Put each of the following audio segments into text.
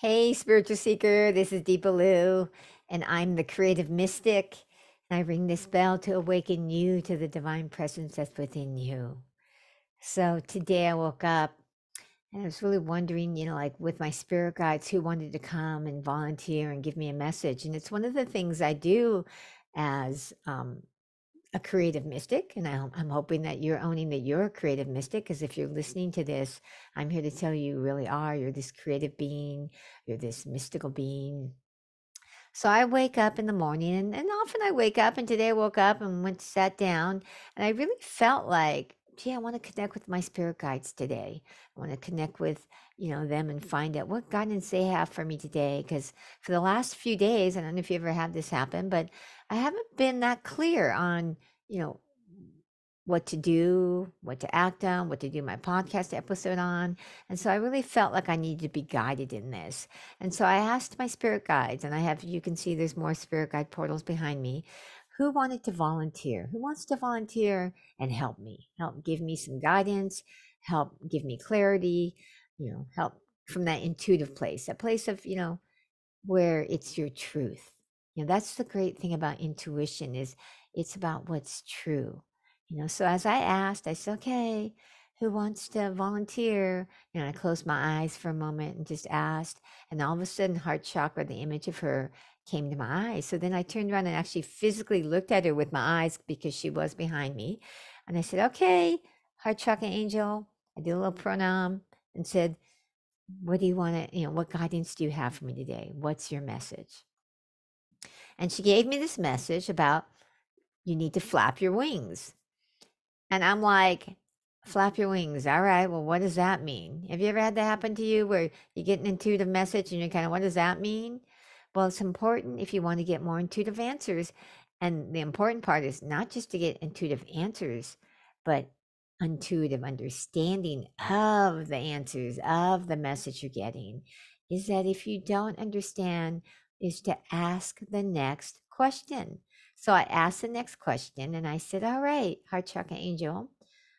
Hey, spiritual seeker, this is Deepa Lou, and I'm the creative mystic. And I ring this bell to awaken you to the divine presence that's within you. So today I woke up and I was really wondering, like with my spirit guides, who wanted to come and volunteer and give me a message. And it's one of the things I do as a creative mystic. And I'm hoping that you're owning that you're a creative mystic, because if you're listening to this, I'm here to tell you really are. You're this creative being, you're this mystical being. So I wake up in the morning, and often I wake up, and today I woke up and went, sat down, and I really felt like, gee, I want to connect with my spirit guides today. I want to connect with, them and find out what guidance they have for me today. Because for the last few days, I don't know if you ever had this happen, but I haven't been that clear on, you know, what to do, what to act on, what to do my podcast episode on. And so I really felt like I needed to be guided in this. And so I asked my spirit guides, and you can see there's more spirit guide portals behind me, who wanted to volunteer? Who wants to volunteer and help me? Help give me some guidance, help give me clarity, help from that intuitive place, that place of, where it's your truth. That's the great thing about intuition is it's about what's true. So as I asked, I said, okay, who wants to volunteer? I closed my eyes for a moment and just asked. And all of a sudden, Heart Chakra, the image of her, came to my eyes. So then I turned around and actually physically looked at her with my eyes because she was behind me. And I said, okay, Heart Chakra Angel. I did a little pranam and said, what do you want to, what guidance do you have for me today? What's your message? And she gave me this message about you need to flap your wings. And I'm like, flap your wings. All right. Well, what does that mean? Have you ever had that happen to you where you get an intuitive message and you're kind of, what does that mean? Well, it's important if you want to get more intuitive answers. And the important part is not just to get intuitive answers, but intuitive understanding of the answers of the message you're getting. Is that if you don't understand, is to ask the next question. So I asked the next question and I said, all right, Heart Chakra Angel,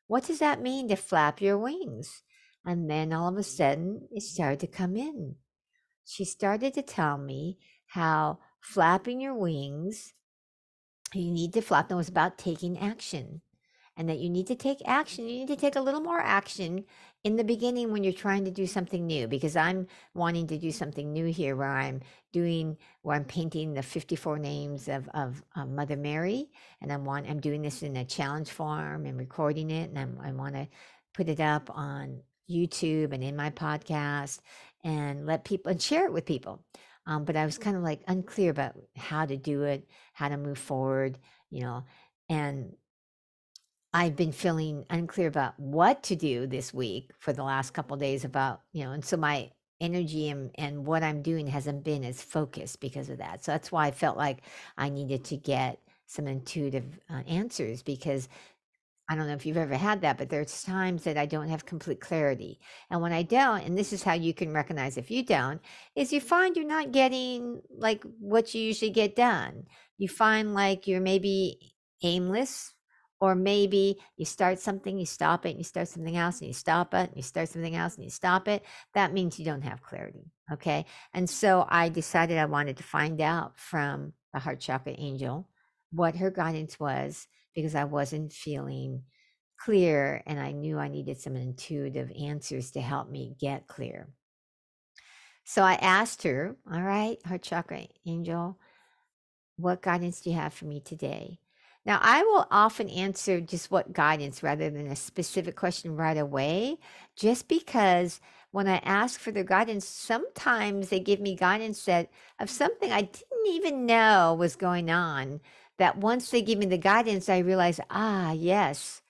what does that mean to flap your wings? And then all of a sudden it started to come in. She started to tell me how flapping your wings, you need to flap them, was about taking action. And that you need to take action. You need to take a little more action in the beginning when you're trying to do something new, because I'm wanting to do something new here where I'm painting the 54 names of Mother Mary. And I'm doing this in a challenge form and recording it. And I want to put it up on YouTube and in my podcast and let people and share it with people. But I was kind of like unclear about how to do it, how to move forward, and I've been feeling unclear about what to do this week for the last couple of days about, and so my energy and what I'm doing hasn't been as focused because of that. So that's why I felt like I needed to get some intuitive answers, because I don't know if you've ever had that, but there's times that I don't have complete clarity. And when I don't, and this is how you can recognize if you don't, is you find you're not getting like what you usually get done. You find like you're maybe aimless, or maybe you start something, you stop it, and you start something else, and you stop it, and you start something else, and you stop it. That means you don't have clarity. Okay. And so I decided I wanted to find out from the Heart Chakra Angel what her guidance was, because I wasn't feeling clear and I knew I needed some intuitive answers to help me get clear. So I asked her, all right, Heart Chakra Angel, what guidance do you have for me today? Now, I will often answer just what guidance rather than a specific question right away, just because when I ask for their guidance, sometimes they give me guidance that of something I didn't even know was going on. That once they give me the guidance, I realize, yes,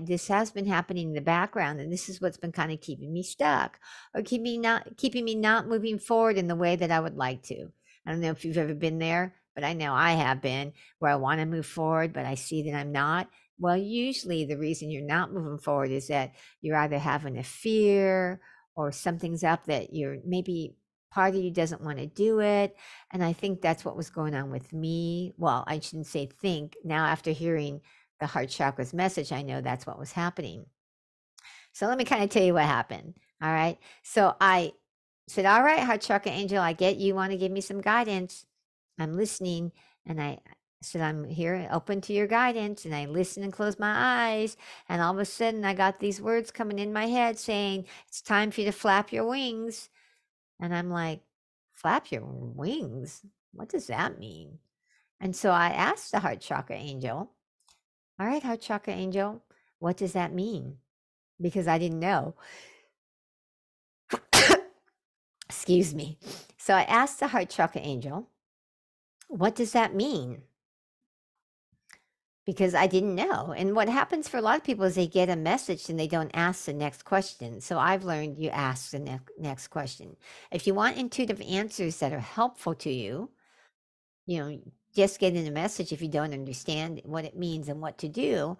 this has been happening in the background, and this is what's been kind of keeping me stuck, or keeping me not moving forward in the way that I would like to. I don't know if you've ever been there, but I know I have been, where I want to move forward, but I see that I'm not. Well, usually the reason you're not moving forward is that you're either having a fear or something's up that you're maybe part of you doesn't want to do it. And I think that's what was going on with me. Well, I shouldn't say think. Now, after hearing the heart chakra's message, I know that's what was happening. So let me kind of tell you what happened. All right. So I said, all right, Heart Chakra Angel, I get you want to give me some guidance. I'm listening. And I said, I'm here open to your guidance. And I listened and closed my eyes. And all of a sudden, I got these words coming in my head saying, it's time for you to flap your wings. And I'm like, flap your wings? What does that mean? And so I asked the Heart Chakra Angel, all right, Heart Chakra Angel, what does that mean? Because I didn't know. Excuse me. So I asked the Heart Chakra Angel, what does that mean? Because I didn't know. And what happens for a lot of people is they get a message and they don't ask the next question. So I've learned you ask the next question. If you want intuitive answers that are helpful to you, just getting a message if you don't understand what it means and what to do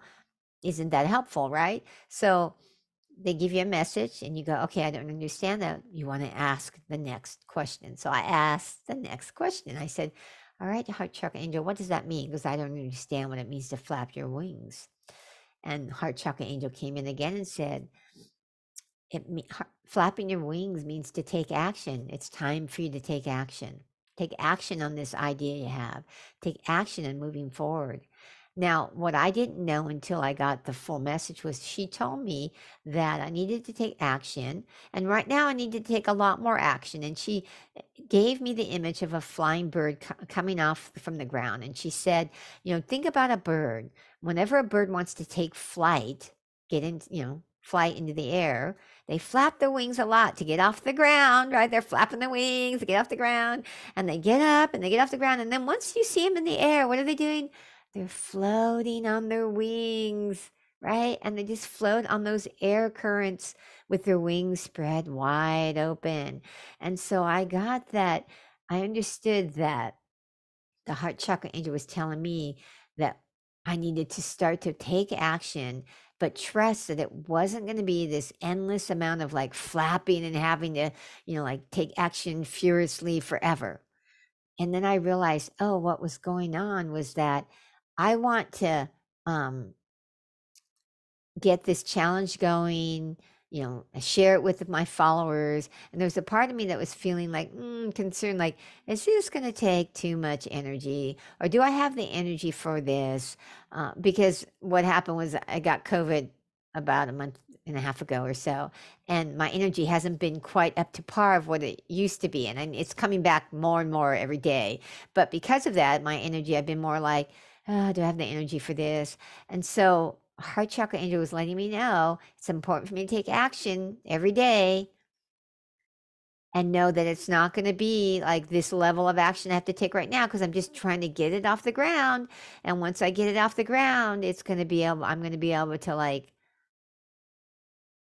isn't that helpful, right? So they give you a message and you go, okay, I don't understand that. You want to ask the next question. So I asked the next question. I said, all right, Heart Chakra Angel, what does that mean? Because I don't understand what it means to flap your wings. And Heart Chakra Angel came in again and said, flapping your wings means to take action. It's time for you to take action. Take action on this idea you have. Take action in moving forward. Now, what I didn't know until I got the full message was she told me that I needed to take action. And right now, I need to take a lot more action. And she gave me the image of a flying bird coming off from the ground. And she said, think about a bird. Whenever a bird wants to take flight, get in, flight into the air, they flap their wings a lot to get off the ground, right? They're flapping their wings to get off the ground, and they get up and they get off the ground. And then once you see them in the air, what are they doing? They're floating on their wings, right? And they just float on those air currents with their wings spread wide open. And so I got that. I understood that the Heart Chakra Angel was telling me that I needed to start to take action, but trust that it wasn't going to be this endless amount of like flapping and having to, like take action furiously forever. And then I realized, oh, what was going on was that I want to get this challenge going, share it with my followers. And there's a part of me that was feeling like concerned, like, is this going to take too much energy? Or do I have the energy for this? Because what happened was I got COVID about a month and a half ago or so, and my energy hasn't been quite up to par of what it used to be. And it's coming back more and more every day. But because of that, my energy, I've been more like, oh, do I have the energy for this? And so Heart Chakra Angel was letting me know it's important for me to take action every day and know that it's not going to be like this level of action I have to take right now because I'm just trying to get it off the ground. And once I get it off the ground, I'm going to be able to like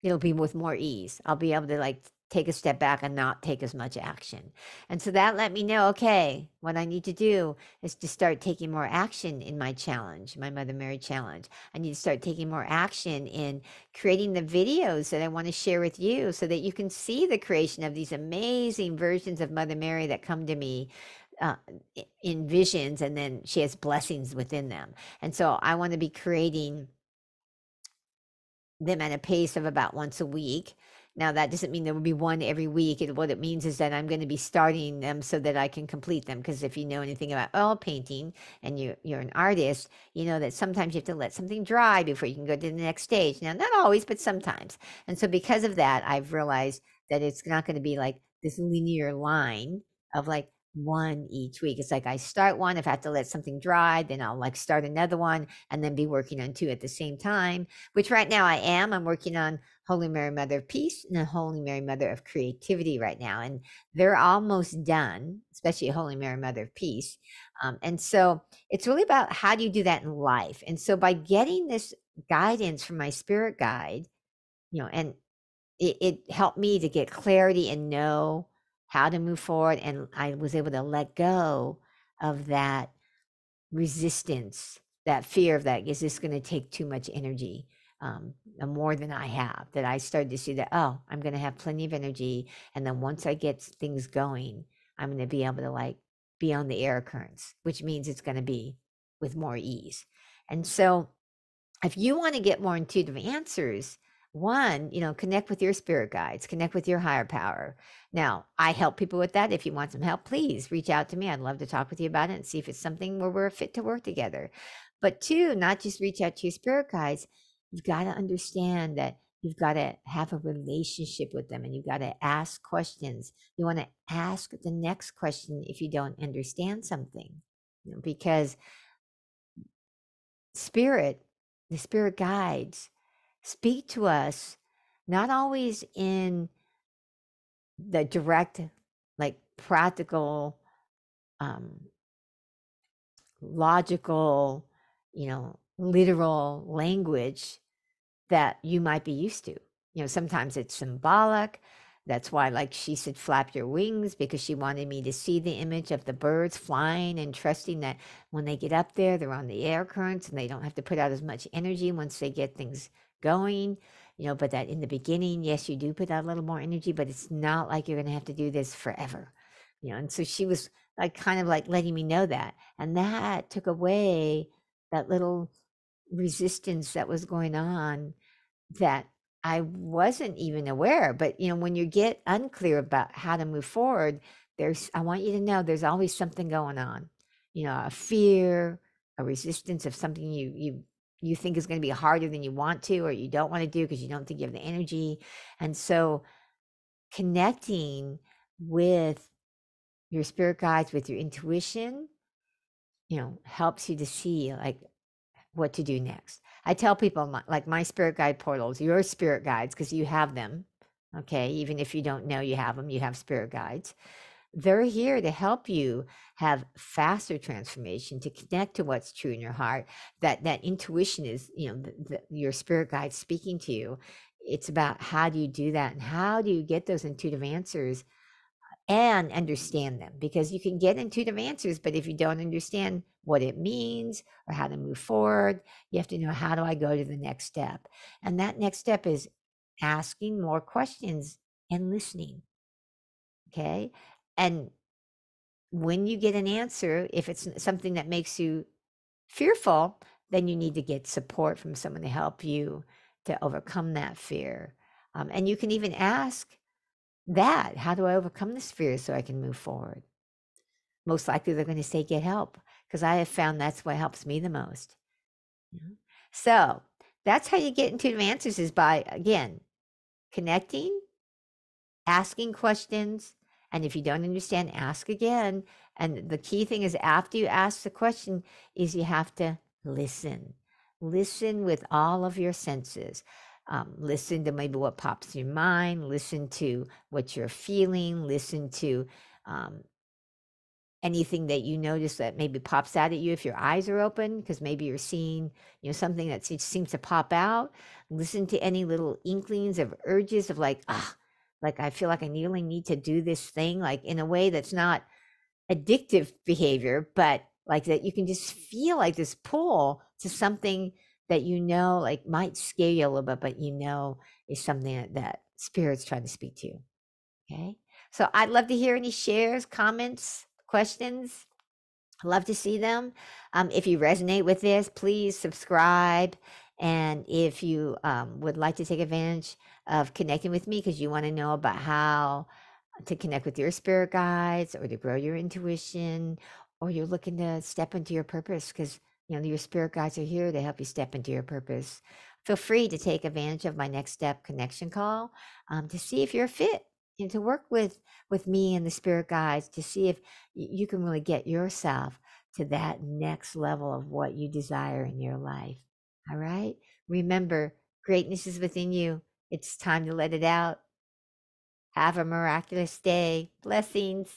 it'll be with more ease. I'll be able to like take a step back and not take as much action. And so that let me know, okay, what I need to do is to start taking more action in my challenge, my Mother Mary challenge. I need to start taking more action in creating the videos that I want to share with you so that you can see the creation of these amazing versions of Mother Mary that come to me in visions, and then she has blessings within them. And so I want to be creating them at a pace of about once a week. Now, that doesn't mean there will be one every week. What it means is that I'm going to be starting them so that I can complete them. Because if you know anything about oil painting and you're an artist, you know that sometimes you have to let something dry before you can go to the next stage. Now, not always, but sometimes. And so because of that, I've realized that it's not going to be like this linear line of like one each week. It's like I start one, if I have to let something dry, then I'll like start another one and then be working on two at the same time, which right now I am. I'm working on Holy Mary Mother of Peace and the Holy Mary Mother of Creativity right now. And they're almost done, especially Holy Mary Mother of Peace. And so it's really about how do you do that in life? And so by getting this guidance from my spirit guide, and it helped me to get clarity and know how to move forward. And I was able to let go of that resistance, that fear of that, is this going to take too much energy? More than I have, that I started to see that, oh, I'm going to have plenty of energy. And then once I get things going, I'm going to be able to like be on the air currents, which means it's going to be with more ease. And so if you want to get more intuitive answers, one, connect with your spirit guides, connect with your higher power. Now, I help people with that. If you want some help, please reach out to me. I'd love to talk with you about it and see if it's something where we're fit to work together. But two, not just reach out to your spirit guides. You've got to understand that you've got to have a relationship with them, and you've got to ask questions. You want to ask the next question if you don't understand something, because the spirit guides speak to us, not always in the direct, like practical, um, logical, literal language that you might be used to. Sometimes it's symbolic. That's why, like she said, flap your wings, because she wanted me to see the image of the birds flying and trusting that when they get up there, they're on the air currents and they don't have to put out as much energy once they get things going. But that in the beginning, yes, you do put out a little more energy, but it's not like you're going to have to do this forever. And so she was like kind of like letting me know that. And that took away that little resistance that was going on that I wasn't even aware. But when you get unclear about how to move forward, I want you to know there's always something going on. A fear, a resistance of something you think is going to be harder than you want to, or you don't want to do because you don't think you have the energy. And so connecting with your spirit guides, with your intuition, helps you to see like what to do next. I tell people, like my spirit guide portals, your spirit guides, because you have them. Okay. Even if you don't know you have them, you have spirit guides. They're here to help you have faster transformation, to connect to what's true in your heart. That intuition is, your spirit guide speaking to you. It's about how do you do that, and how do you get those intuitive answers and understand them, because you can get intuitive answers, but if you don't understand what it means or how to move forward, you have to know, how do I go to the next step? And that next step is asking more questions and listening. Okay. And when you get an answer, if it's something that makes you fearful, then you need to get support from someone to help you to overcome that fear. And you can even ask that, how do I overcome this fear so I can move forward? Most likely they're going to say, get help, because I have found that's what helps me the most. So that's how you get intuitive answers, is by, again, connecting, asking questions. And if you don't understand, ask again. And the key thing is, after you ask the question, is you have to listen. Listen with all of your senses. Listen to maybe what pops in your mind. Listen to what you're feeling. Listen to anything that you notice that maybe pops out at you if your eyes are open, because maybe you're seeing something that seems to pop out. Listen to any little inklings of urges of like I feel like I really need to do this thing, like in a way that's not addictive behavior, but like that you can just feel like this pull to something that like might scare you a little bit, but is something that spirit's trying to speak to you. Okay. So I'd love to hear any shares, comments, questions. I'd love to see them. If you resonate with this, please subscribe. And if you would like to take advantage of connecting with me because you want to know about how to connect with your spirit guides, or to grow your intuition, or you're looking to step into your purpose because your spirit guides are here to help you step into your purpose, feel free to take advantage of my next step connection call to see if you're fit and to work with me and the spirit guides to see if you can really get yourself to that next level of what you desire in your life. All right. Remember, greatness is within you. It's time to let it out. Have a miraculous day. Blessings.